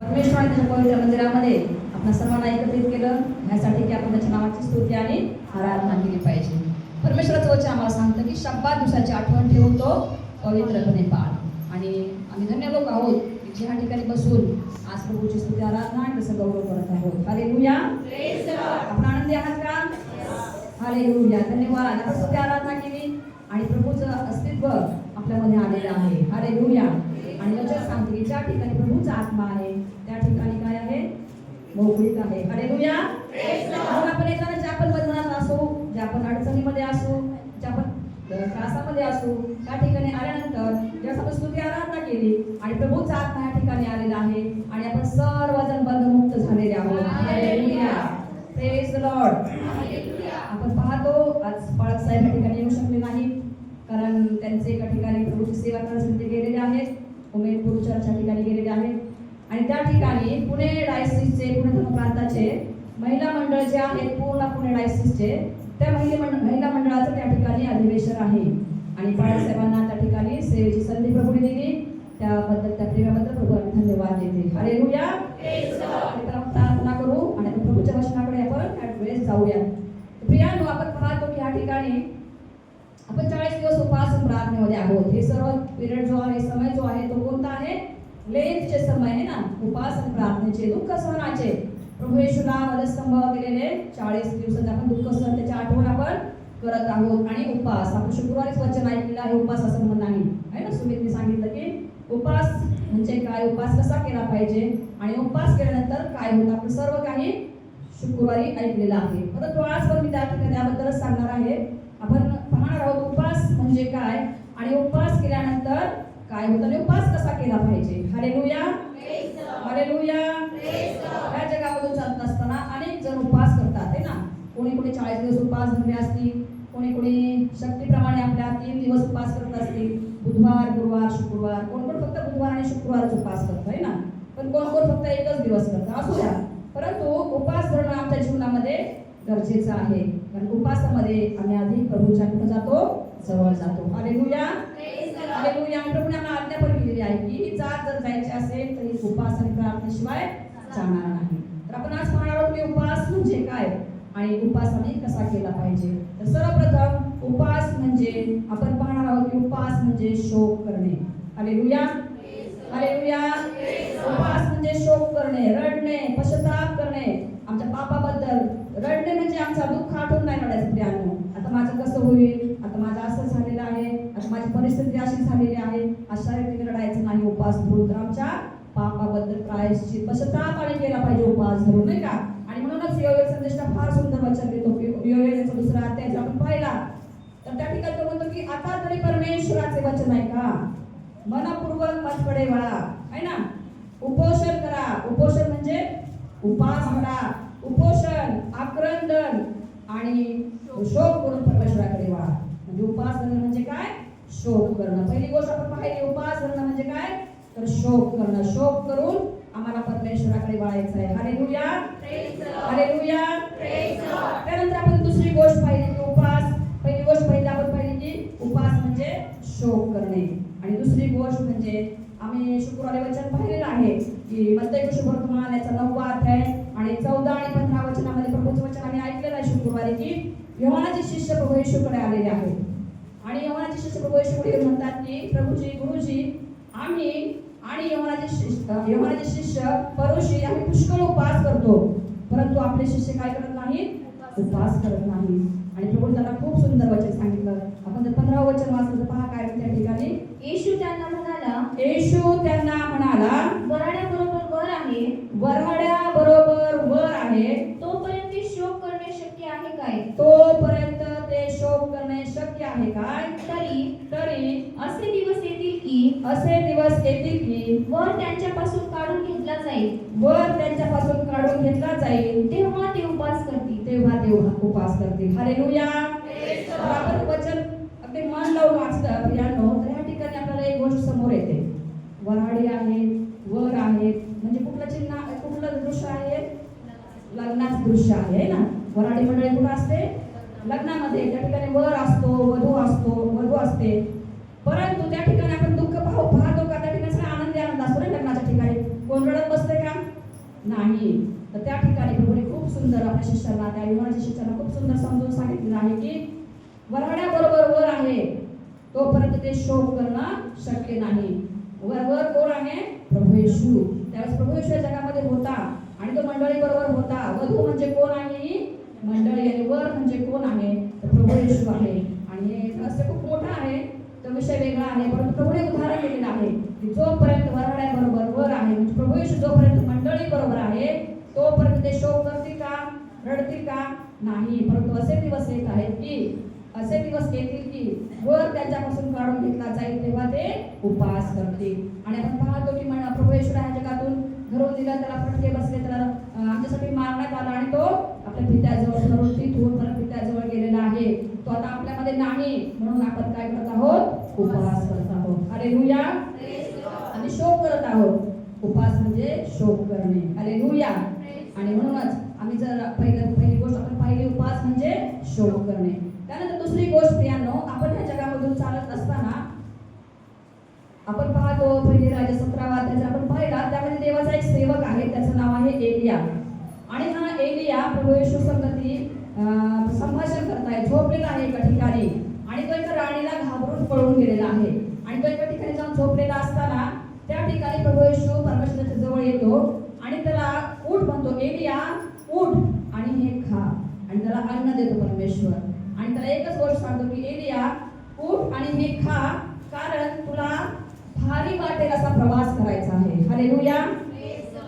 परमेश्वराने त्याच्या पवित्र मंदिरामध्ये आपण सर्वांना एकत्रित केलं ह्यासाठी की आपण त्याच्या नावाची स्तुती आणि आराधना केली पाहिजे. परमेश्वराचं वचन आम्हाला सांगतं की शब्दात दिवसाची आठवण ठेवून तो पवित्रपणे पाळ. आणि आम्ही धन्य लोक आहोत की ह्या ठिकाणी बसून आज प्रभूची स्तुती आराधना आणि तसं गौरव करत आहोत. हालेलुया. आपण आनंदी आहात का? हालेलुया. धन्यवाद. आपण स्तुती आराधना केली आणि प्रभूचं अस्तित्व आपल्यामध्ये आलेलं आहे. हालेलुया. आणि वचन सांगते की ज्या ठिकाणी प्रभूचा आत्मा आहे त्या ठिकाणी काय आहे? मोकळीक आहे. हालेलुया. म्हणून आपण एखाद्या ज्या आपण बंधनात असो, ज्या आपण अडचणीमध्ये असो, ज्या आपण त्रासामध्ये असो, त्या ठिकाणी आल्यानंतर जेव्हा आपण स्तुती आराधना केली आणि प्रभूचा आत्मा या ठिकाणी आलेला आहे आणि आपण सर्वजण बंधमुक्त झालेले आहोत. हालेलुया. Praise the Lord. आपण पाहतो आज बाळक साहेब या ठिकाणी येऊ शकले नाही कारण त्यांचे एका ठिकाणी प्रभूची सेवा करण्यासाठी गेलेले आहेत. उमेदपूर चर्चच्या ठिकाणी गेलेले आहेत आणि त्या ठिकाणी पुणे डायसिसचे पुणे धर्म प्रांताचे महिला मंडळ जे आहेत पूर्ण पुणे डायसिसचे त्या महिला मंडळाचं त्या ठिकाणी अधिवेशन आहे आणि बाळासाहेबांना त्या ठिकाणी सेवेची संधी प्रभूने दिली. त्याबद्दल त्या प्रेमाबद्दल प्रभू आम्ही धन्यवाद देते. हालेलुया. प्रार्थना करू आणि आपण प्रभूच्या वचनाकडे आपण त्या वेळेस जाऊया. प्रियानो, आपण पाहतो की या ठिकाणी आपण 40 दिवस उपास प्रार्थनेमध्ये आहोत. हे सर्व पिरियड जो आहे, समय जो आहे तो कोणता आहे? लेंटचे समय आहे ना, उपास आणि प्रार्थनेचे, दुःख सहनाचे. प्रभू येशूला वधस्तंभ केलेले 40 दिवसाचे आपण दुःख सहन त्याची आठवण आपण करत आहोत. आणि उपास आपण शुक्रवारीच वचन ऐकलेलं आहे, उपास असं म्हणत नाही आहे ना. सुमितने सांगितलं की उपास म्हणजे काय, उपास कसा केला पाहिजे आणि उपास केल्यानंतर काय होतं आपण सर्व काही शुक्रवारी ऐकलेलं आहे. परंतु आज पण मी त्या ठिकाणी त्याबद्दलच सांगणार आहे. आपण पाहणार आहोत उपास म्हणजे काय आणि उपास केल्यानंतर काय होतं आणि उपास कसा केला पाहिजे. हालेलुया. हालेलुया. या जगामधून चालत असताना अनेक जण उपास करतात आहे ना. कोणी 40 दिवस उपास धरले असतील, कोणी शक्तीप्रमाणे आपल्या 3 दिवस उपास करत असतील, बुधवार, गुरुवार, शुक्रवार. कोण फक्त बुधवार आणि शुक्रवारच उपास करत आहे ना, पण कोण फक्त एकच दिवस करतं. असू द्या, परंतु उपास धरणं आमच्या जीवनामध्ये गरजेचं आहे कारण उपासामध्ये आम्ही आधी प्रभूच्या पुढे जातो, जवळ जातो. हालेलुया. हालेलुया. प्रभूने आम्हाला आज्ञा पण दिलेली आहे की जात जर जायचे असेल तरी उपास आणि प्रार्थनेशिवाय जाणार नाही. तर आपण आज पाहणार आहोत की उपास म्हणजे काय आणि उपास आम्ही कसा केला पाहिजे. तर सर्वप्रथम उपास म्हणजे आपण पाहणार आहोत की उपास म्हणजे शोक करणे. हालेलुया. हालेलुया. उपास म्हणजे शोक करणे, रडणे, पश्चाताप करणे आमच्या पापाबद्दल. रडणे म्हणजे आमचा दुःख आठवून नाही रडायचं. प्रियानो, आता माझं कसं होईल, आता माझं असं झालेलं आहे, आता माझी परिस्थिती अशी झालेली आहे, अशा रीतीने रडायचं नाही उपास धरून. तर आमच्या पापाबद्दल प्रायश्चित पश्चातापाने केला पाहिजे उपास धरून, नाही का. आणि म्हणूनच योवेल संदेशला फार सुंदर वचन देतो की योवेलचा 2रा अध्याय जर आपण पाहिला तर त्या ठिकाणी तो म्हणतो की आता तरी परमेश्वराचे वचन आहे का, मनपूर्वक माझ्याकडे वळा आहे ना. उपोषण करा. उपोषण म्हणजे उपास करा, उपोषण, आक्रंदन आणि शोक करून परमेश्वराकडे वळा. म्हणजे उपास करणं म्हणजे काय? शोक करणं. पहिली गोष्ट आपण पाहिली, उपास करणं म्हणजे काय? तर शोक करणं. शोक करून आम्हाला परमेश्वराकडे वळायचं आहे. हालेलुया. हालेलुया. त्यानंतर आपण दुसरी गोष्ट पाहिली की उपास, पहिली गोष्ट आपण पाहिली की उपास म्हणजे शोक करणे आणि दुसरी गोष्ट म्हणजे आम्ही शुक्रवारी वचन पाहिलेलं आहे की मत्तई शुभवर्तमान याचा 9वा अध्याय आणि 14 आणि 15 वचनामध्ये प्रभूचं वचन आम्ही ऐकलेलं आहे शुक्रवारी की योहानाचे शिष्य प्रभू येशूकडे आलेले आहेत आणि योहानाचे शिष्य प्रभू येशूकडे म्हणतात की प्रभूजी, गुरुजी, आम्ही आणि योहानाचे शिष्य परोशी आम्ही पुष्कळ उपास करतो, परंतु आपले शिष्य काय करत नाहीत? उपास करत नाही. आणि प्रभू त्यांना खूप सुंदर वचन सांगितलं. आपण जर 15 वचन वाचलं तर पहा काय त्या ठिकाणी. येशू त्यांना म्हणाला, वऱ्हाड्याबरोबर वर आहे, वऱ्हाड्याबरोबर वर आहे, तोपर्यंत शोक करणे शक्य आहे काय? तोपर्यंत ते शोक करणे शक्य आहे काय? तरी असे दिवस येतील की वर त्यांच्यापासून काढून घेतला जाईल, तेव्हा ते उपास करतील. हालेलुया. आपण वचन अगदी मन लावून वाचलं प्रियानो तर ह्या ठिकाणी आपल्याला एक गोष्ट समोर येते. वऱ्हाडी आहेत, वर आहेत, म्हणजे कुठलं दृश्य आहे? लग्नाचं दृश्य आहे ना. वऱ्हाडी मंडळी कुठं असते? लग्नामध्ये. त्या ठिकाणी वर असतो, वधू असते. परंतु त्या ठिकाणी आपण दुःख पाहतो का? त्या ठिकाणी आनंदी आनंद असतो ना लग्नाच्या ठिकाणी. कोण रडत बसते का? नाही. तर त्या ठिकाणी प्रभूने खूप सुंदर आपल्या शिष्याला, त्या युवनाच्या शिष्याला खूप सुंदर समजून सांगितलेलं आहे की वऱ्हाड्याबरोबर वर आहे तोपर्यंत ते शोक करणं शक्य नाही. वर कोण आहे? प्रभू येशू. त्यावेळेस प्रभू येशू जगामध्ये होता आणि तो मंडळी बरोबर होता. वधू म्हणजे कोण आहे? मंडळी. आणि वर म्हणजे कोण आहे? तर प्रभू येशू आहे. आणि हे रहस्य खूप मोठं आहे, तो विषय वेगळा आहे, परंतु प्रभूने उदाहरण दिलेलं आहे की जोपर्यंत वऱ्हाड्याबरोबर वर आहे म्हणजे प्रभू येशू जोपर्यंत मंडळी बरोबर आहे तोपर्यंत ते शोक करतील का, रडतील का? नाही. परंतु असे दिवस येत आहेत की असे दिवस येतील की वर त्यांच्यापासून काढून घेतला जाईल तेव्हा ते उपास करतील. आणि आपण पाहतो की प्रभू येशू ह्या जगातून घरून दिला, त्याला फटके बसले, त्याला आमच्यासाठी मारण्यात आला आणि तो आपल्या पित्याजवळ धरून तिथून परत पित्याजवळ गेलेला आहे. तो आता आपल्यामध्ये नाही, म्हणून आपण काय करत आहोत? उपास करत आहोत. हालेलुया. आणि शोक करत आहोत. उपास म्हणजे शोक करणे. हालेलुया. आणि म्हणूनच आम्ही जर पहिली गोष्ट आपण पाहिली, उपास म्हणजे शोक करणे. त्यानंतर दुसरी गोष्ट प्रियांनो, आपण ह्या जगामधून चालत असताना आपण पाहतो पहिली राजा 17 अध्याय आपण पाहिला, त्यामध्ये देवाचा एक सेवक आहे, त्याचं नाव आहे एलिया. आणि हा एलिया प्रभू येशू संगती संभाषण करताय, झोपलेला आहे एका ठिकाणी. आणि तो एका राणीला घाबरून पळून गेलेला आहे. आणि तो एका ठिकाणी जाऊन झोपलेला असताना त्या ठिकाणी प्रभू येशू परमेश्वराच्या जवळ येतो आणि त्याला उठ म्हणतो, एलिया उठ आणि हे खा. आणि त्याला अन्न देतो परमेश्वर. आणि त्याला एकच गोष्ट सांगतो की एलिया उठ आणि हे खा, कारण तुला भारी वाटेल असा प्रवास करायचा आहे. हालेलुया.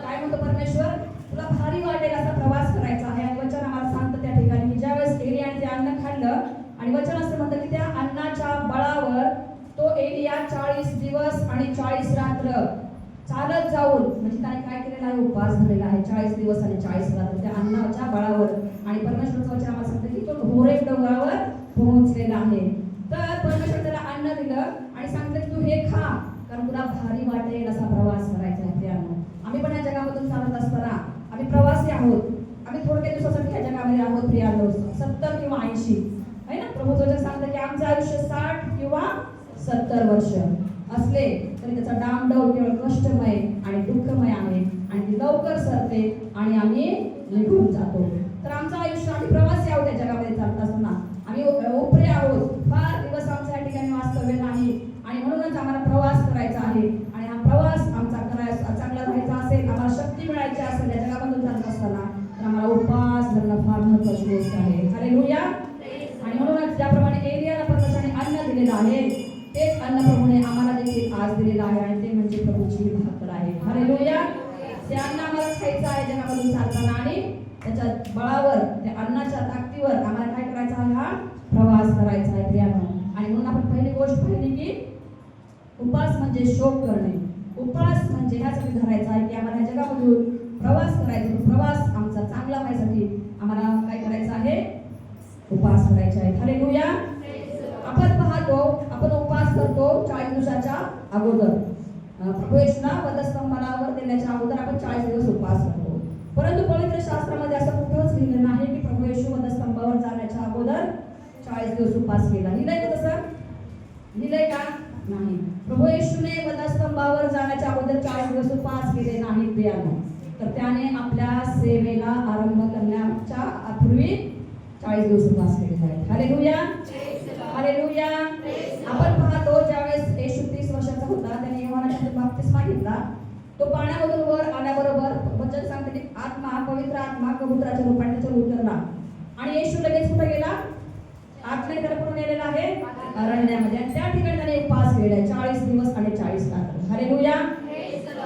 काय म्हणतो परमेश्वर? तुला भारी वाटेल असा प्रवास करायचा आहे. आणि वचन आम्हाला सांगतं त्या ठिकाणी की ज्यावेळेस एलियाने ते अन्न खाल्लं आणि वचन असं म्हणतं की त्या अन्नाच्या बळावर तो एलिया 40 दिवस आणि 40 रात्र चालत जाऊन, म्हणजे त्याने काय केलेला आहे? उपास धरलेला आहे 40 दिवस आणि 40 रात्र त्या अन्नाच्या बळावर. आणि परमेश्वराचं वचन आम्हाला सांगतं की तो होरेब डोंगरावर पोहोचलेला आहे. तर परमेश्वर त्याला अन्न दिलं आणि सांगितलं की तू हे खा, कारण तुला भारी वाटेल असा प्रवास करायचा आहे. प्रियांनो, आम्ही पण या जगामधून चालत असताना आम्ही प्रवासी आहोत. आम्ही थोडक्या दिवसासाठी या जगामध्ये आहोत प्रियांनो, 70 किंवा 80 आहे ना. प्रभूचं वचन सांगतं की आमचं आयुष्य 60 किंवा 70 वर्ष असले तरी त्याचा डामडौल केवळ कष्टमय आणि दुःखमय आहे. आणि ती लवकर सरते आणि आम्ही निघून जातो. तर आमचं आयुष्य, आम्ही प्रवासी आहोत या जगामध्ये चालत असताना, आम्ही उपरे आहोत. फार दिवस आमच्या या ठिकाणी वास्तव्य नाही. आणि म्हणूनच आम्हाला प्रवास करायचा आहे. आणि हा प्रवास आमचा करायचा चांगला राहायचा असेल, आम्हाला शक्ती मिळायची असेल या जगामधून चालत असताना, तर आम्हाला उपास धरणं फार महत्त्वाची गोष्ट आहे. हालेलुया. आणि म्हणूनच ज्याप्रमाणे एलियाला परमेश्वराने अन्न दिलेलं आहे तेच अन्न प्रभूने आम्हाला देखील आज दिलेलं आहे. आणि ते म्हणजे प्रभूची भाकर आहे. हालेलुया. ते अन्न आम्हाला खायचं आहे जगामधून चालताना. आणि त्याच्या बळावर, त्या अन्नाच्या ताकदीवर आम्हाला काय करायचा आहे? हा प्रवास करायचा आहे प्रियांनो. आणि म्हणून आपण पहिली गोष्ट पाहिली की उपास म्हणजे शोक करणे. उपास म्हणजे ह्यासाठी धरायचा आहे की आम्हाला या जगामधून प्रवास करायचा. प्रवास आमचा चांगला व्हायसाठी आम्हाला काय करायचं आहे? उपास करायचे आहे. हालेलुया. आपण पाहतो, आपण उपास करतो 40 दिवसाच्या अगोदर. प्रभू येशूला वधस्तंभाला वर देण्याच्या अगोदर आपण 40 दिवस उपास करतो. परंतु पवित्र शास्त्रामध्ये असं कुठंच लिहिलं नाही की प्रभू येशू वधस्तंभावर जाण्याच्या अगोदर 40 दिवस उपास केला. लिहिलंय का तसं? लिहिलंय का? नाही. प्रभू येशूने वधस्तंभावर जाण्याच्या अगोदर 40 दिवस उपास केले नाहीत प्रियांनो. तर त्याने आपल्या सेवेला आरंभ करण्याच्या पूर्वी 40 दिवस उपास केले आहेत. हालेलुया. हालेलुया. आपण पाहतो ज्यावेळेस येशू 30 वर्षाचा होता त्याने योहानाच्या बाप्तिस्मा घेतला. तो पाण्यामधून वर आल्याबरोबर वचन सांगते की आत्मा, पवित्र आत्मा कबुतराच्या रूपाने त्याच्यावर उतरला. आणि येशू लगेच कुठे गेला? आत्म्याने त्याला कुठे नेलेला आहे? अरण्यामध्ये. आणि त्या ठिकाणी त्याने उपास केला 40 दिवस आणि 40 रात्र. हालेलुया.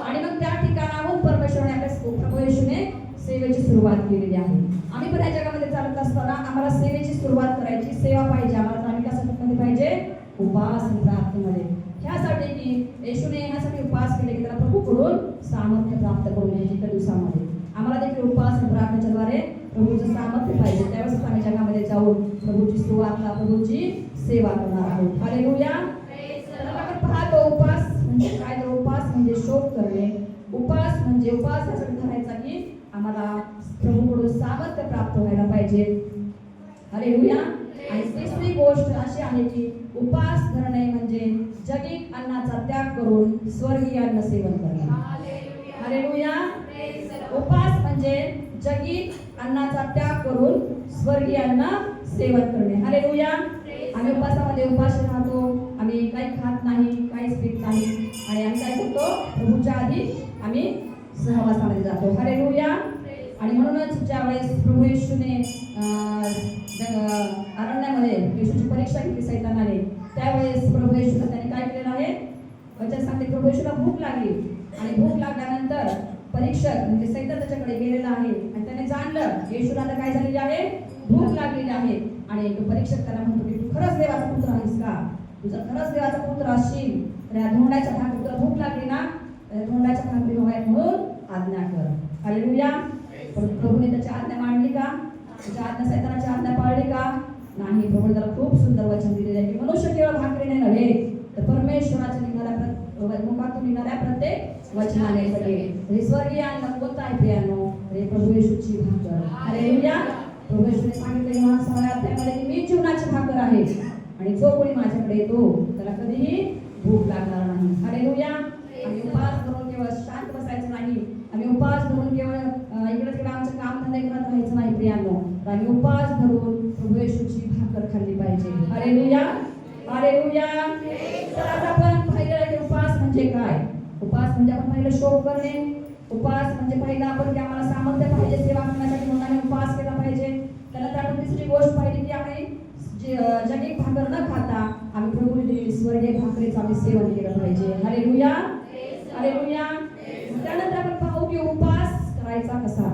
आणि मग त्या ठिकाणाहून परमेश्वराने आपल्या प्रभू येशूने सेवेची सुरुवात केलेली आहे. आम्ही पण या जगामध्ये चालत असताना आम्हाला सेवेची सुरुवात करायची, सेवा पाहिजे आम्हाला. आम्ही कशामध्ये पाहिजे? उपास आणि प्रार्थनेमध्ये. ह्यासाठी की येशूने ह्यासाठी उपास केले की त्याला प्रभूकडून सामर्थ्य प्राप्त करून घ्यायची त्या दिवसामध्ये. आम्हाला देखील उपास आणि प्रार्थनेच्या द्वारे प्रभूचं सामर्थ्य पाहिजे. त्यावेळेस आम्ही जगामध्ये जाऊन प्रभूची सुरुवात, प्रभूची सेवा करणार आहोत. हालेलुया. तर आपण पाहतो उपास म्हणजे काय? तर उपास म्हणजे शोक करणे. उपास म्हणजे उपास यासाठी करायचा की आम्हाला प्रभूकडून सामर्थ्य प्राप्त व्हायला पाहिजे. हालेलुया. आणि तिसरी गोष्ट अशी आहे की उपास धरणे म्हणजे जगिक अन्नाचा त्याग करून स्वर्गीय अन्न सेवन करणे. हालेलुया. उपास म्हणजे जगी अन्नाचा त्याग करून स्वर्गीयांना सेवन करणे. हालेलुया. आम्ही उपासामध्ये उपाशी राहतो, आम्ही काही खात नाही, काहीच पीत नाही आणि आम्ही काय करतो, प्रभूच्या आधी आम्ही सहवासामध्ये जातो. हालेलुया. आणि म्हणूनच ज्या वेळेस प्रभू येशूने अरण्यामध्ये येशूची परीक्षा घेतली सैतानाने, त्यावेळेस प्रभू येशूला त्याने काय केलेलं आहे, वचन सांगते प्रभू येशूला भूक लागली आणि भूक लागल्यानंतर परीक्षक म्हणजे सैतान त्याच्याकडे गेलेला आहे आणि त्याने जाणलं येशूला आता काय झालेली आहे, भूक लागलेली आहे. आणि तो परीक्षक त्याला म्हणतो की तू खरंच देवाचा पुत्र आहेस का, तू जर खरंच देवाचा पुत्र असशील तर या धोंडाच्या भाकरी, तुला भूक लागली ना, धोंडाच्या भाकरी हव्यात म्हणून आज्ञा कर. हालेलुया. प्रभूने त्याची आज्ञा मांडली का, त्याच्या आज्ञा सैतानाची आज्ञा पाळली का, नाही. प्रभूने त्याला खूप सुंदर वचन दिलेले आहे की मनुष्य केवळ भाकरीने नव्हे तर परमेश्वराच्या मुखातून निघणाऱ्या प्रत्येक वचनाने जगेल. स्वर्गीय अन्न कोणतं आहे प्रियानो, हे प्रभू येशूची भाकर. हालेलुया. प्रभू येशूने सांगितले योहान 6व्या अध्यायामध्ये की मी जीवनाची भाकर आहे आणि जो कोणी माझ्याकडे येतो त्याला कधीही भूक लागणार नाही. हालेलुया. आम्ही उपवास धरून केवळ शांत बसायचं नाही, आम्ही उपवास धरून केवळ इकडे तिकडे आमचं काम धंदे करत राहायचं नाही प्रियांनो, तर आम्ही उपवास धरून प्रभू येशूची भाकर खाल्ली पाहिजे. हालेलुया. हालेलुया. तर आज आपण पाहिलं की उपवास म्हणजे काय. उपवास म्हणजे आपण पहिलं शोक करणे, उपवास म्हणजे पहिला आपण की आम्हाला सामर्थ्य पाहिजे सेवा करण्यासाठी म्हणून आम्ही उपवास केला पाहिजे. त्यानंतर आपण तिसरी गोष्ट पाहिली की आम्ही जगी भाकर न खाता आम्ही प्रभूने दिलेली स्वर्गीय भाकरीचं आम्ही सेवन केलं पाहिजे. हालेलुया. हालेलुया. त्यानंतर आपण पाहू की उपवास करायचा कसा.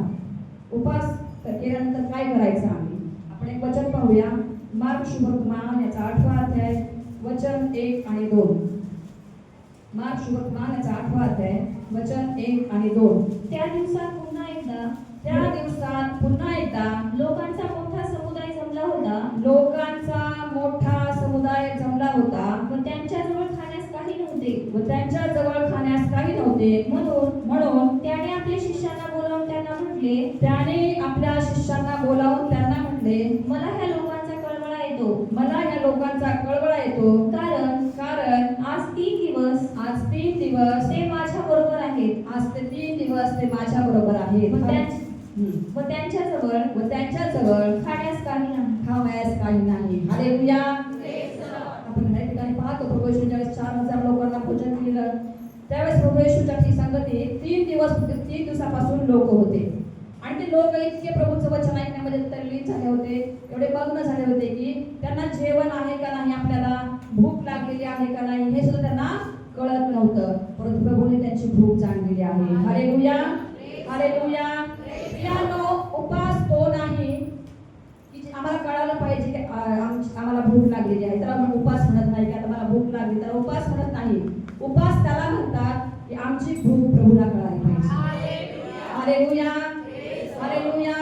उपवास केल्यानंतर काय करायचं आम्ही. आपण एक वचन पाहूया, मार्क शुभवर्तमान याचा 8वा अध्याय वचन 1 आणि 2. मार्क शुभवर्तमान याचा 8वा अध्याय वचन 1 आणि 2. त्या दिवसात पुन्हा एकदा लोकांचा मोठा समुदाय जमला होता. लोकांचा मोठा समुदाय जमला होता व त्यांच्याजवळ खाण्यास काही नव्हते. म्हणून त्याने आपल्या शिष्यांना बोलावून त्यांना म्हटले, मला ह्या लोकांचा कळवळा येतो, कारण आज 3 दिवस ते माझ्या बरोबर आहेत. व त्यांच्याजवळ खाण्यास काही नाही. हालेलुया. आपण ह्या ठिकाणी पाहतो प्रभू येशू ज्यावेळेस 4000 लोकांना भोजन दिलं त्यावेळेस प्रभू येशूच्या संगती 3 दिवसापासून लोक होते आणि ते लोक इतके प्रभूचं वचन ऐकण्यामध्ये तल्लीन झाले होते, एवढे मग्न झाले होते की त्यांना जेवण आहे का नाही, आपल्याला भूक लागलेली आहे का नाही हे सुद्धा त्यांना कळत नव्हतं. परंतु प्रभूने त्यांची भूक जाणलेली आहे. हालेलुया. हालेलुया. प्रियानो, उपवास तो नाही की आम्हाला कळालं पाहिजे की आम्हाला भूक लागलेली आहे तर आपण उपवास म्हणत नाही की आता मला भूक लागली तर उपवास म्हणत नाही. उपवास त्याला म्हणतात की आमची भूक प्रभूला कळाली पाहिजे. हालेलुया. हालेलुया.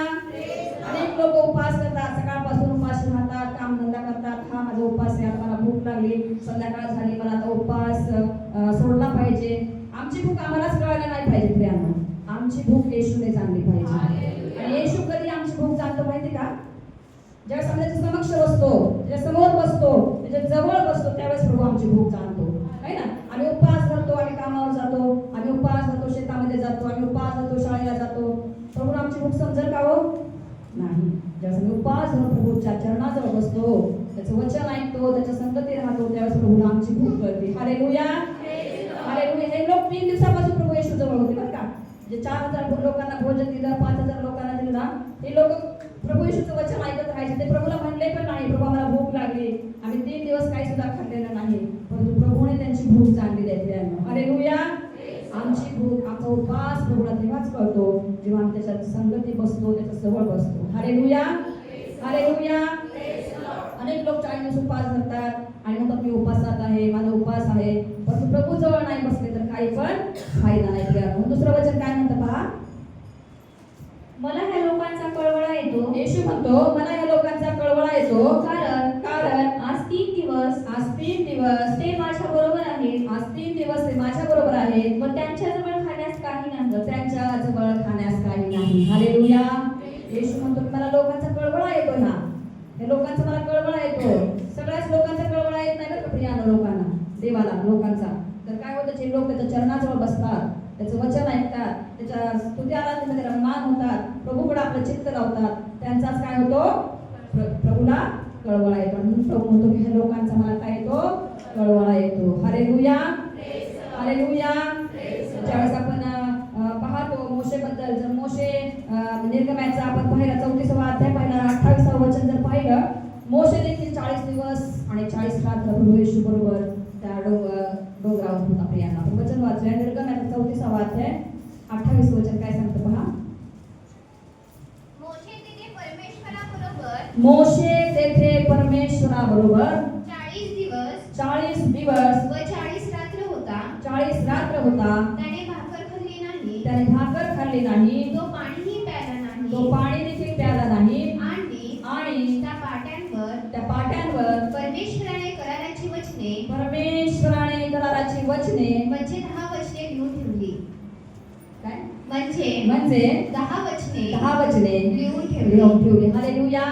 अनेक लोक उपवास करतात, सकाळपासून उपाशी राहतात, काम धंदा करतात, हा माझा उपवास आहे, आता मला भूक लागली, संध्याकाळ झाली, मला आता उपवास सोडला पाहिजे. आमची भूक आम्हालाच कळायला नाही पाहिजे प्रियांनो, आमची भूक येशूने जाणली पाहिजे. आणि येशू कधी आमची भूक जाणतो माहिती का, ज्यावेळेस आम्ही त्याच्या समक्ष बसतो, त्याच्या समोर बसतो, त्याच्या जवळ बसतो, त्यावेळेस प्रभू आमची भूक जाणतो, है ना. आम्ही उपवास करतो, आम्ही कामावर जातो, आम्ही उपवास करतो, शेतामध्ये जातो, आम्ही उपवास करतो, शाळेला जातो, प्रभू आमची भूक समजेल का हो, नाही. ज्यावेळेस आम्ही उपवास करून प्रभूच्या चरणाजवळ बसतो, त्याचं वचन ऐकतो, त्याच्या संगती राहतो, त्यावेळेस प्रभूला आमची भूक कळते. हालेलुया. हालेलुया. हे लोक 3 दिवसापासून प्रभू येशू जवळ होते बरं का. जे 4000 लोकांना भोजन दिलं, 5000 लोकांना दिलं ना, हे लोक प्रभू येशूचं वचन ऐकत राहायचे. ते प्रभूला म्हणले पण नाही, प्रभू आम्हाला भूक लागली, आम्ही 3 दिवस काही सुद्धा खाल्लेलं नाही, परंतु प्रभूने त्यांची भूक जाणलेली आहे. हालेलुया. आमची भूक, आमचा उपवास प्रभूला तेव्हाच कळतो जेव्हा आम्ही त्याच्या संगती बसतो, त्याच्या जवळ बसतो. हालेलुया. हालेलुया. अनेक लोक 40 दिवस उपवास धरतात आणि म्हणतात मी उपासात आहे, माझा उपवास आहे, परंतु प्रभू जवळ नाही बसले तर काही पण फायदा नाही. दुसरं वचन काय म्हणतं पहा, मला ह्या लोकांचा कळवळा येतो. येशू म्हणतो मला या लोकांचा कळवळा येतो कारण आज 3 दिवस ते माझ्या बरोबर आहेत. व त्यांच्याजवळ खाण्यास काही नाही. हालेलुया. येशू म्हणतो मला लोकांचा कळवळा येतो ना, हे लोकांचा मला कळवळा येतो. सगळ्याच लोकांचा कळवळा येत नाही बरं का प्रियानो, लोकांना, देवाला लोकांचा. तर काय होतं, जे लोक त्याच्या चरणाजवळ बसतात त्याचं वचन ऐकतात, त्याच्या स्तुती आराधनेमध्ये रममान होतात, प्रभूकडे आपलं चित्त लावतात, त्यांचाच काय होतो? प्रभूला कळवळा येतो. म्हणून प्रभू म्हणतो की ह्या लोकांचा मला काय येतो? कळवळा येतो. Hallelujah, hallelujah. ज्यावेळेस आपण पाहतो मोशेबद्दल, जर मोशे निर्गमनाचा आपण पाहिला 34वा अध्याय पाहिला, 28वा वचन जर पाहिलं, मोशे देखील 40 दिवस आणि 40 रात्र प्रभू येशू बरोबर त्या डोंगरावर होता. प्रियांना आपण वचन वाचूया. निर्गमनाचा 34वा अध्याय 28 वचन काय सांगतं पहा. मोशे तेथे परमेश्वराबरोबर मोशे तेथे परमेश्वराबरोबर 40 दिवस 40 दिवस व 40 रात्र होता. 40 रात्र होता. त्याने भाकर खाल्ली नाही, त्याने भाकर खाल्ली नाही, तो पाणीही प्याला नाही, तो पाणी देखील प्याला नाही. आणि त्या पाट्यांवर परमेश्वराने कराराची वचने म्हणजे 10 वचने लिहून ठेवली. काय म्हणजे 10 वचने 10 वचने लिहून ठेवली. ठेवली. हालेलुया.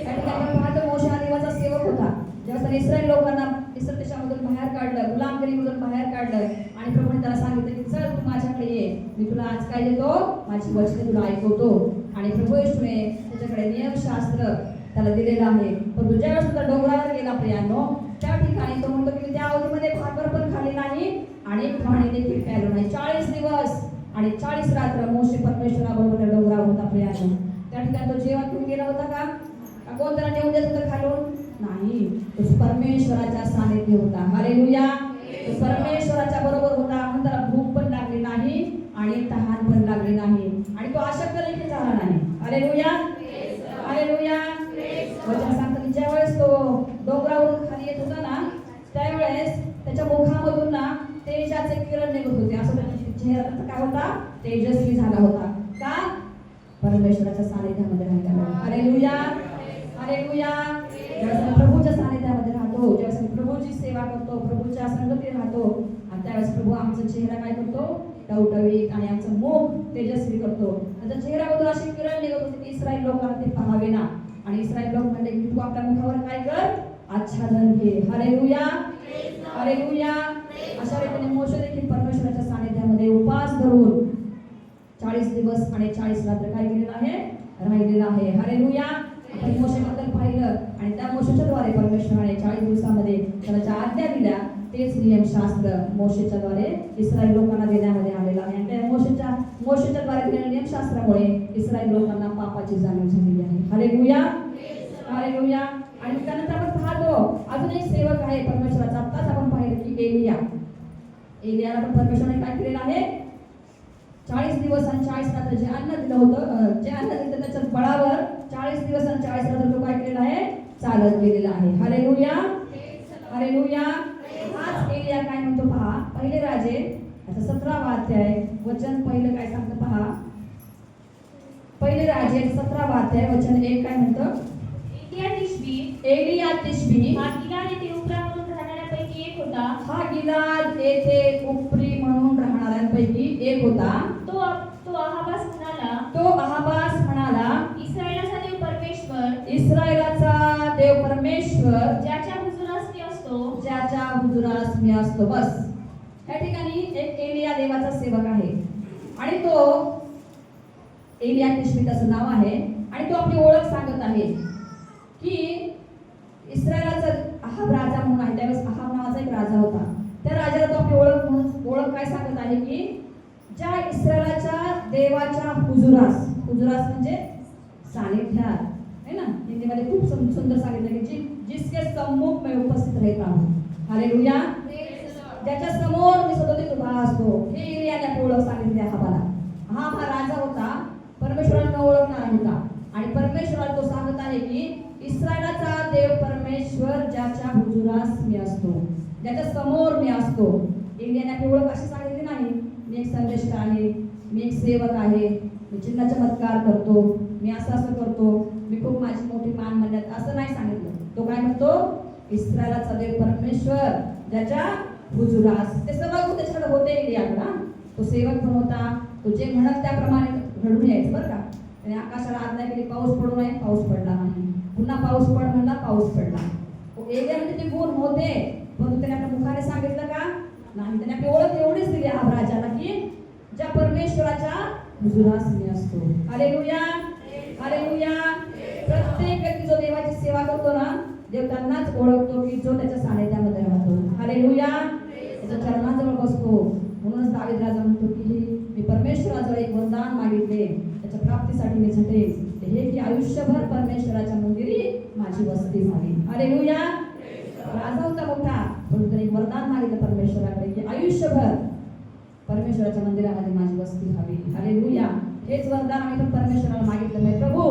त्या ठिकाणी आपण पाहतो मोशे हा देवाचा सेवक होता. जेव्हा इस्रायल लोकांना इस्रायल देशामधून बाहेर काढलं, गुलामगिरीमधून बाहेर काढलं आणि प्रभूने त्याला सांगितलं की चल तू माझ्याकडे ये, मी तुला आज काय देतो? माझी वचने तुला ऐकवतो. आणि प्रभू येशूने त्याच्याकडे नियमशास्त्र त्याला दिलेलं आहे. पण ज्या वेळेस तुला डोंगरावर गेला प्रियांनो, त्या ठिकाणी तो म्हणतो की मी त्या अवधीमध्ये भाकर पण खाल्ली नाही आणि पाणी देखील प्यायलो नाही. 40 दिवस आणि 40 रात्र मोशे परमेश्वराबरोबर त्या डोंगरावर होता प्रियांनो. त्या ठिकाणी तो जेवण घेऊन गेला होता का? कोण त्याला नेऊन देत होतं खालून? नाही, तो परमेश्वराच्या सानिध्य होता. हालेलुया. तो परमेश्वराच्या बरोबर होता म्हणून त्याला भूक पण लागली नाही आणि तहान पण लागली नाही आणि तो अशक्त देखील झाला नाही. Hallelujah, hallelujah. वचन सांगतं की ज्या वेळेस तो डोंगरावरून खाली येत होता ना, त्यावेळेस त्याच्या मुखामधून ना तेजाचे किरण निघत होते. असं त्याच्या चेहरा काय होता? तेजस्वी झाला होता. का? परमेश्वराच्या सानिध्यामध्ये राहिला. Hallelujah, hallelujah. ज्यावेळेस प्रभूच्या सानिध्यामध्ये राहतो, ज्यावेळेस प्रभूची सेवा करतो, प्रभूच्या संगतीत राहतो, आणि त्यावेळेस प्रभू आमचा चेहरा काय करतो? टवटवीत आणि आमचं मुख तेजस्वी करतो. त्याच्या चेहऱ्यामधून अशी किरण निघत होती की इस्रायल लोकांना ते पाहावे ना. आणि इस्रायल लोक म्हणले की तू आपल्या मुखावर काय कर? आच्छादन घे. Hallelujah, hallelujah. अशा रीतीने मोशे देखील परमेश्वराच्या सानिध्यामध्ये उपास धरून 40 दिवस आणि 40 रात्र काय केलेलं आहे? राहिलेलं आहे. हालेलुया. आपण मोशेबद्दल पाहिलं आणि त्या मोशेच्या द्वारे परमेश्वराने 40 दिवसामध्ये त्याला ज्या आज्ञा दिल्या तेच नियमशास्त्र मोशेच्या द्वारे इस्रायल लोकांना देण्यामध्ये आलेलं आहे. आणि त्या मोशेच्या द्वारे दिलेल्या नियमशास्त्रामुळे इस्रायल लोकांना पापाची जाणीव झालेली आहे. Hallelujah, hallelujah. आणि त्यानंतर आपण पाहतो अजून एक सेवक आहे परमेश्वराचा. आत्ताच आपण पाहिलं की एलियाला पण परमेश्वराने काय केलेलं आहे? 40 दिवस आणि 40 रात्र जे अन्न दिलं होतं, जे अन्न दिलं त्याच्या बळावर 40 दिवस आणि 40 रात्र तो काय केलेला आहे? चालत गेलेला आहे. Hallelujah, hallelujah. हाच एलिया काय म्हणतो पहा. पहिले राजे आता 17वा अध्याय वचन पहिलं काय सांगतं पहा. पहिले राजे 17वा अध्याय वचन 1 काय म्हणतं? एलिया तिशबी हा गिलाद येथे उपरा म्हणून राहणाऱ्यांपैकी एक होता. हा गिलाद येथे उपरी म्हणून राहणाऱ्यांपैकी एक होता. तो अहाबास म्हणाला, इस्रायलाचा देव परमेश्वर, इस्रायलाचा देव परमेश्वर ज्याच्या हुजुरास मी असतो, ज्याच्या हुजुरास मी असतो. बस या ठिकाणी एक एलिया देवाचा सेवक आहे आणि तो एलिया तिशबी त्याचं नाव आहे आणि तो आपली ओळख सांगत आहे की इस्रायलाचा अहाब राजा म्हणून आहे. त्यावेळेस अहाब नावाचा एक राजा होता. त्या राजाला तो आपली ओळख काय सांगत आहे की ज्या इस्रायलाच्या देवाच्या हुजुरास म्हणजे सानिध्यात है ना. हिंदीमध्ये खूप सुंदर सांगितलं की जिसके सम्मुख में उपस्थित रहता हूं. हालेलुया. ज्याच्या समोर मी सतत उभा असतो. हे एलियाने आपली ओळख सांगितली अहाबाला. हा राजा होता, परमेश्वराला ओळखणारा होता आणि परमेश्वराला तो सांगत आहे की इस्रायलाचा देव परमेश्वर ज्याच्या हुजुरास मी असतो, ज्याच्या समोर मी असतो. एलियाने आपली ओळख अशी सांगितली नाही मी एक संदेष्ट आहे, मी एक सेवक आहे, मी चिन्ह चमत्कार करतो, मी असं करतो, मी खूप माझी मोठी मान म्हणण्यात असं नाही सांगितलं. तो काय म्हणतो? इस्रायलाचा देव परमेश्वर ज्याच्या हुजुरास. ते सगळं त्याच्याकडे होते एलियाकडे. तो सेवक पण होता. तो जे म्हणत त्याप्रमाणे घडून यायचं बरं का. त्याने आकाशाला आज्ञा केली पाऊस पडू नये, पाऊस पडला नाही. पुन्हा पाऊस पड म्हणला, पाऊस पडला. एलियामध्ये ते गुण होते पण त्याने आपल्या मुखाने सांगितलं का? नाही. त्याने आपली ओळख एवढीच दिली राजाला की ज्या परमेश्वराच्या हुजुरास मी असतो. Hallelujah, hallelujah. प्रत्येक व्यक्ती जो देवाची सेवा करतो ना, देव त्यांनाच ओळखतो की जो त्याच्या सानिध्यामध्ये राहतो. हालेलुया, त्याच्या चरणाजवळ बसतो. म्हणूनच दावीद राजा म्हणतो की मी परमेश्वराजवळ एक वरदान मागितले, त्याच्या प्राप्तीसाठी मी झटेन, ते हे की आयुष्यभर परमेश्वराच्या मंदिरी माझी वस्ती व्हावी. हालेलुया. राजा होता मोठा, पण त्याने एक वरदान मागितलं परमेश्वराकडे की आयुष्यभर परमेश्वराच्या मंदिरामध्ये माझी वस्ती व्हावी. हालेलुया. हेच वरदान आम्ही पण परमेश्वराला मागितलं नाही. प्रभू,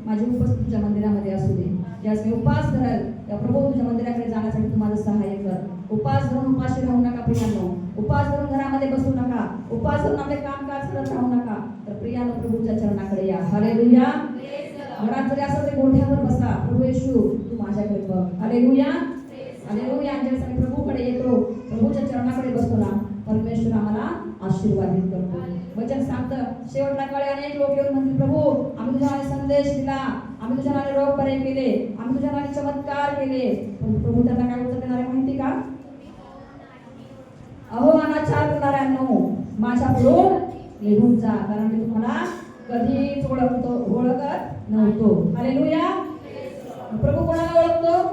माझी उपस्थिती तुझ्या मंदिरामध्ये असू दे. ज्यास मी उपास धरेल त्या प्रभू तुझ्या मंदिराकडे जाण्यासाठी तू माझं सहाय्य कर. उपास धरून उपाशी राहू नका प्रियांनो. उपास धरून घरामध्ये बसू नका. उपास धरून आपले कामकाज करत राहू नका. तर प्रियांनो, प्रभूच्या चरणाकडे या. हालेलुया. घरात जरी असं तरी गोठ्यावर बसा. प्रभू येशू, तू माझ्याकडे बघ. Hallelujah, hallelujah. ज्यावेळेस प्रभूकडे येतो, प्रभूच्या चरणाकडे बसतो ना, परमेश्वर आम्हाला आशीर्वादित करतो. वचन सांगतं, शेवटला काळी अनेक लोक येऊन म्हणतील, प्रभू आम्ही तुझ्या नावाने संदेश दिला, आम्ही तुझ्या नावाने रोग बरे केले, आम्ही तुझ्या नावाने चमत्कार केले. पण प्रभू त्यांना काय उत्तर देणार आहे माहिती का? अहो अनाचार करणाऱ्यांनो, माझ्याकडून निघून जा, कारण मी तुम्हाला कधीच ओळखत नव्हतो. हालेलुया. प्रभू कोणाला ओळखतो?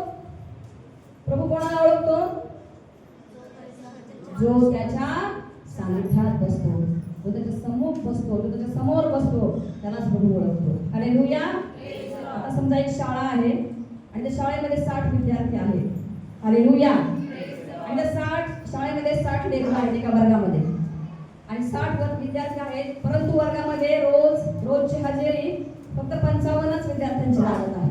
प्रभू कोणाला ओळखतो? जो त्याच्या सानिध्यात बसतो, जो त्याच्या सम्मुख बसतो, जो त्याच्या समोर बसतो, त्यालाच प्रभू ओळखतो. हालेलुया. आता समजा एक शाळा आहे आणि त्या शाळेमध्ये 60 विद्यार्थी आहेत. हालेलुया. आणि त्या शाळेमध्ये 60 लेकरं आहेत एका वर्गामध्ये आणि 60 विद्यार्थी आहेत, परंतु वर्गामध्ये रोजची हजेरी फक्त 55च विद्यार्थ्यांची लागत आहे.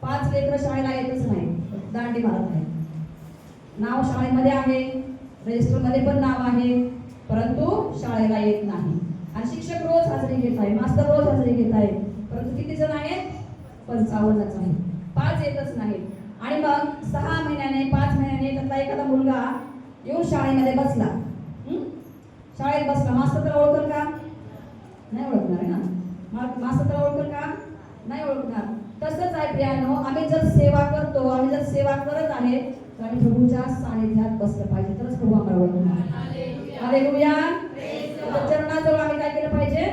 5 लेकरं शाळेला येतच नाही, दांडी मारत नाही. नाव शाळेमध्ये आहे, रजिस्टरमध्ये पण नाव आहे, परंतु शाळेला येत नाही. आणि शिक्षक रोज हजेरी घेत आहे, मास्तर रोज हजेरी घेत आहे, परंतु किती जण आहेत? 55च आहेत. 5 येतच नाहीत. आणि मग 6 महिन्याने 5 महिन्याने त्यातला एखादा मुलगा येऊन शाळेमध्ये बसला. शाळेत बसला, मास्तर त्याला ओळखल का? नाही ओळखणार आहे ना. मास्तर त्याला ओळखल का? नाही ओळखणार. तसंच आहे प्रियानो, आम्ही जर सेवा करतो, आम्ही जर सेवा करत आहे, तर आम्ही प्रभूच्या सानिध्यात बसलं पाहिजे, तरच प्रभू आम्हाला ओळखणार. हालेलुया. चरणाजवळ आम्ही काय केलं पाहिजे?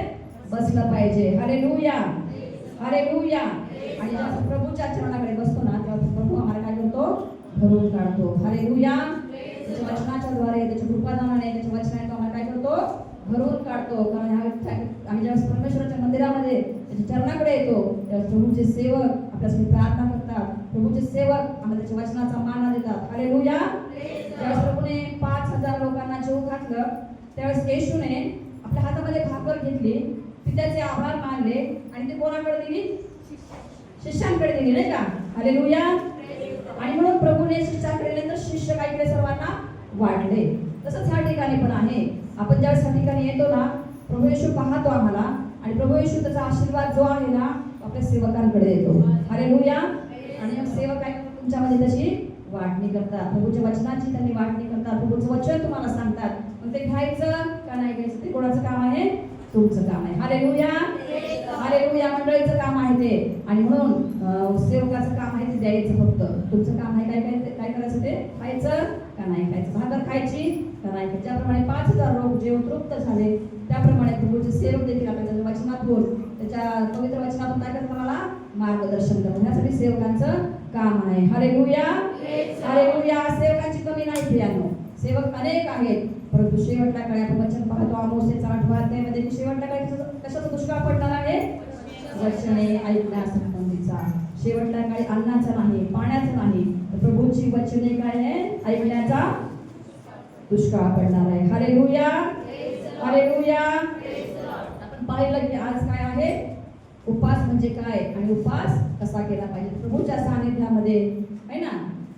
बसलं पाहिजे. Hallelujah, hallelujah. आणि जेव्हा प्रभूच्या चरणाकडे बसतो ना, तेव्हा प्रभू आम्हाला काय करतो? भरून काढतो. हालेलुया. त्याच्या वचनाच्या द्वारे, त्याच्या कृपादानाने, त्याच्या वचनाने तो आम्हाला काय करतो? भरून काढतो. कारण आम्ही जेव्हा परमेश्वराच्या मंदिरामध्ये त्याच्या चरणाकडे येतो, तेव्हा प्रभूचे सेवक आपल्यासाठी प्रार्थना करतात. प्रभूचे सेवक आम्हाला त्याच्या वचनाचा मान देतात. हालेलुया. ज्यावेळेस प्रभूने 5000 लोकांना जेवू घातलं, त्यावेळेस येशूने आपल्या हातामध्ये भाकर घेतली, पित्याचे आभार मानले आणि ते कोणाकडे दिली? शिष्यांकडे दिली, नाही का? हालेलुया. आणि म्हणून प्रभूने शिष्यांकडे दिले, तर शिष्य काय केले? सर्वांना वाढले. तसंच ह्या ठिकाणी पण आहे. आपण ज्यावेळेस ह्या ठिकाणी येतो ना, प्रभू येशू पाहतो आम्हाला आणि प्रभू येशू त्याचा आशीर्वाद जो आहे ना, आपल्या सेवकांकडे देतो. हालेलुया. आणि मग सेवक काय तुमच्यामध्ये तशी वाढणी करतात, प्रभूच्या वचनाची त्यांनी वाढणी करतात, प्रभूचं वचन तुम्हाला सांगतात. मग ते घ्यायचं का नाही घ्यायचं, ते कोणाचं काम आहे? तुमचं काम आहे. Hallelujah, hallelujah. मंडळीचं काम आहे ते. आणि म्हणून सेवकाचं काम आहे ते द्यायचं फक्त. तुमचं काम आहे काय करायचं? ते खायचं का नाही खायचं, भाकर खायची का नाही खायची. ज्याप्रमाणे 5000 लोक जेवण तृप्त झाले, त्याप्रमाणे प्रभूचे सेवक देखील आपल्या वचनातून, त्याच्या पवित्र वचनातून काय करतात? मला मार्गदर्शन करतात. ह्यासाठी सेवकांचं काम आहे. Hallelujah, hallelujah. सेवकांची कमी नाही प्रियांनो, सेवक अनेक आहेत, परंतु शेवटला काळी आपण वचन पाहतो आमोसेचा 8व्या अध्यायामध्ये की शेवटला काळी कशाचा दुष्काळ पडणार आहे? वचने ऐकण्यासंबंधीचा. शेवटला काळी अन्नाचा नाही, पाण्याचा नाही, तर प्रभूची वचने काय आहे? ऐकण्याचा दुष्काळ पडणार आहे. Hallelujah, hallelujah. आपण पाहिलं की आज काय आहे? उपास म्हणजे काय आणि उपास कसा केला पाहिजे? प्रभूच्या सानिध्यामध्ये आहे ना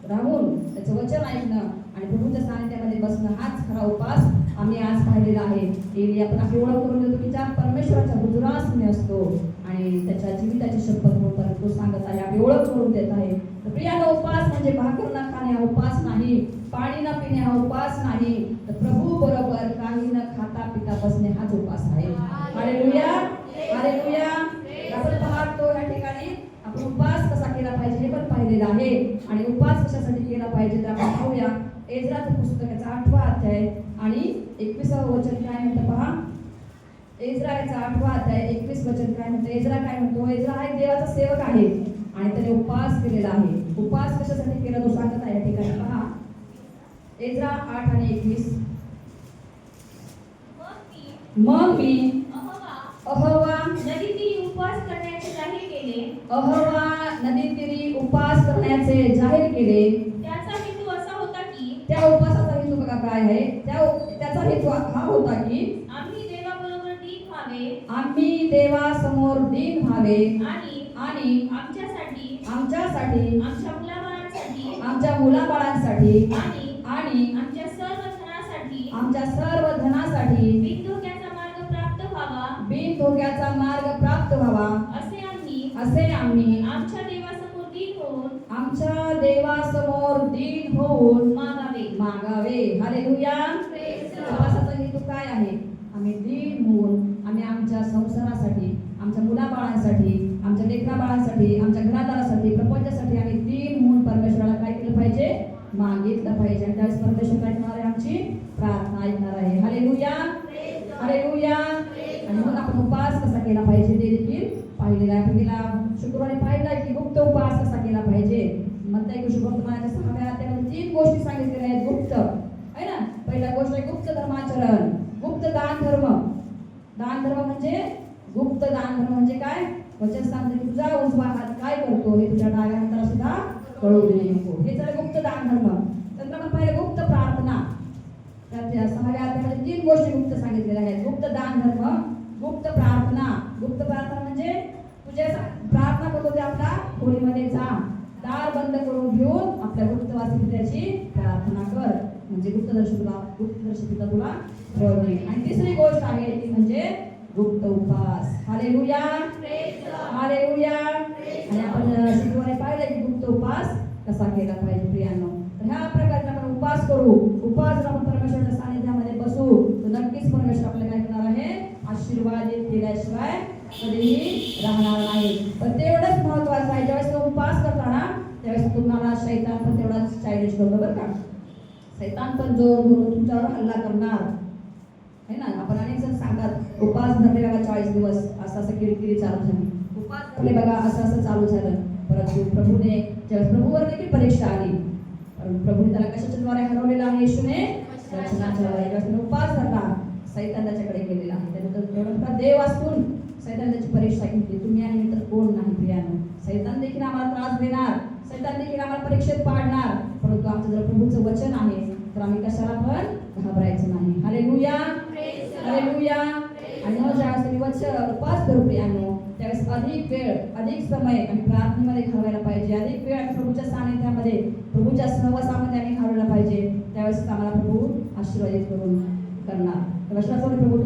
राहून त्याचं वचन ऐकणं आणि प्रभूच्या सानिध्यामध्ये बसणं, हाच खरा उपास आम्ही आज पाहिलेला आहे. एलिया आपण आपली ओळख करून देतो की ज्या परमेश्वराच्या हुजुरास मी असतो आणि त्याच्या जीविताची शपथ म्हणून तो सांगत आहे, आपली ओळख करून देत आहे. तर प्रियानो, उपास म्हणजे भाकर न खाणे हा उपास नाही, पाणी न पिणे हा उपास नाही, तर प्रभू बरोबर काही न खाता पिता बसणे हाच उपास आहे. Hallelujah, hallelujah. आपण पाहतो या ठिकाणी आपण उपास कसा केला पाहिजे हे पण पाहिलेलं आहे. आणि उपास कशासाठी केला पाहिजे तर आपण पाहूया. एज्राचं पुस्तक याचा 8वा अध्याय आणि 21 वचन काय म्हणतं पहा. एज्राचा 8वा अध्याय 21 वचन काय म्हणतं. एज्रा काय म्हणतो. एज्रा हा एक देवाचा सेवक आहे आणि त्याने उपवास केलेला आहे. उपवास कशासाठी केला तो सांगत आहे या ठिकाणी पहा. एज्रा 8 आणि 21. मग मी अहवा नदीतीरी उपवास करण्याचे जाहीर केले. अहवा नदीतीरी उपवास करण्याचे जाहीर केले. त्याचा हेतू असा होता की त्या उपवासाचा हेतू बघा काय आहे. त्याचा हेतू हा होता की आम्ही देवाबरोबर दीन व्हावे आम्ही देवासमोर दीन व्हावे आणि आमच्यासाठी आमच्या मुलाबाळांसाठी आमच्या मुलाबाळांसाठी आणि आमच्या सर्व धनासाठी बिन धोक्याचा मार्ग प्राप्त व्हावा असे आम्ही आमच्या देवासमोर दीन होऊन मागावे. हालेलुया. उपवासाचा हेतू काय आहे. आम्ही दीन होऊन आम्ही आमच्या संसारासाठी आमच्या मुलाबाळांसाठी आमच्या लेकराबाळांसाठी आमच्या घरादारासाठी प्रपंचासाठी आम्ही दीन होऊन परमेश्वराला काय केलं पाहिजे. मागितलं पाहिजे. आणि त्यावेळेस परमेश्वर काय करणार आहे. आमची प्रार्थना ऐकणार आहे. हालेलुया. हालेलुया. आणि मग आपण उपवास कसा केला पाहिजे ते देखील पाहिलेला आहे. आपण गेला शुक्रवारी पाहिला की गुप्त उपवास कसा केला पाहिजे. मत्ताई वर्तमानाच्या 6व्या अध्यायामध्ये 3 गोष्टी सांगितलेल्या आहेत गुप्त आहे ना. पहिला गोष्ट आहे गुप्त धर्माचरण. गुप्त दान धर्म. दान धर्म म्हणजे गुप्त दान धर्म म्हणजे काय. वचन सांगते की तुझा उजवा हात काय करतो हे तुझ्या डाव्या हाताला सुद्धा कळू देऊ नको. हे झालं गुप्त दान धर्म. नंतर आपण पाहिलं गुप्त प्रार्थना. त्या 6व्या अध्यायामध्ये 3 गोष्टी गुप्त सांगितलेल्या आहेत. गुप्त दान धर्म, गुप्त प्रार्थना. गुप्त प्रार्थना म्हणजे तुझ्या प्रार्थना करतो ते आपल्या खोलीमध्ये जा, दार बंद करून घेऊन आपल्या गुप्तवासी त्याची प्रार्थना कर. म्हणजे गुप्तदर्शी तुला फळ मिळेल. आणि तिसरी गोष्ट आहे ती म्हणजे गुप्त उपवास. हालेलुया. हालेलुया. आणि आपण शुक्रवारी पाहिलं की गुप्त उपवास कसा केला पाहिजे प्रियांनो. तर ह्या प्रकारे आपण उपवास करू. उपवास आपण परमेश्वराच्या सानिध्यामध्ये बसू तर नक्कीच परमेश्वर आपल्याला काय करणार आहे. आशीर्वादित केल्याशिवाय कधीही राहणार नाही. पण तेवढंच महत्वाचं आहे. ज्यावेळेस तुम्ही उपवास करता ना त्यावेळेस तुम्हाला शैतान पण तेवढाच चायलेंज करतो बरं का. शैतान पण जोर धरून तुमच्यावर हल्ला करणार है ना. आपण अनेक जण सांगतात उपवास धरले बघा 40 दिवस असं किरकिरी चालू झाली. उपवास धरले बघा असं चालू झालं. परंतु प्रभूने ज्यावेळेस प्रभूवर देखील परीक्षा आली. प्रभूने त्याला कशाच्या द्वारे हरवलेला आहे. येशूने वचनाच्या द्वारे. उपवास धरला सैतान त्याच्याकडे गेलेला आहे. त्यानंतर एवढा मोठा देव असून सैतान त्याची परीक्षा घेतली. तुम्ही आणि मी तर कोण नाही प्रियानो. सैतान देखील आम्हाला त्रास देणार. सैतान देखील आम्हाला परीक्षेत पाडणार. परंतु आमचं जर प्रभूचं वचन आहे तर आम्ही कशाला पण घाबरायचं नाही. हालेलुया. हालेलुया. आणि मग ज्यावेळेस तुम्ही उपवास करू प्रियानो त्यावेळेस अधिक वेळ अधिक समय आणि प्रार्थनेमध्ये घालवायला पाहिजे. अधिक वेळ आणि प्रभूच्या सानिध्यामध्ये प्रभूच्या सहवासामध्ये आम्ही घालवला पाहिजे. त्यावेळेस आम्हाला प्रभू आशीर्वादित करून करणार. तर वचनाचा प्रभू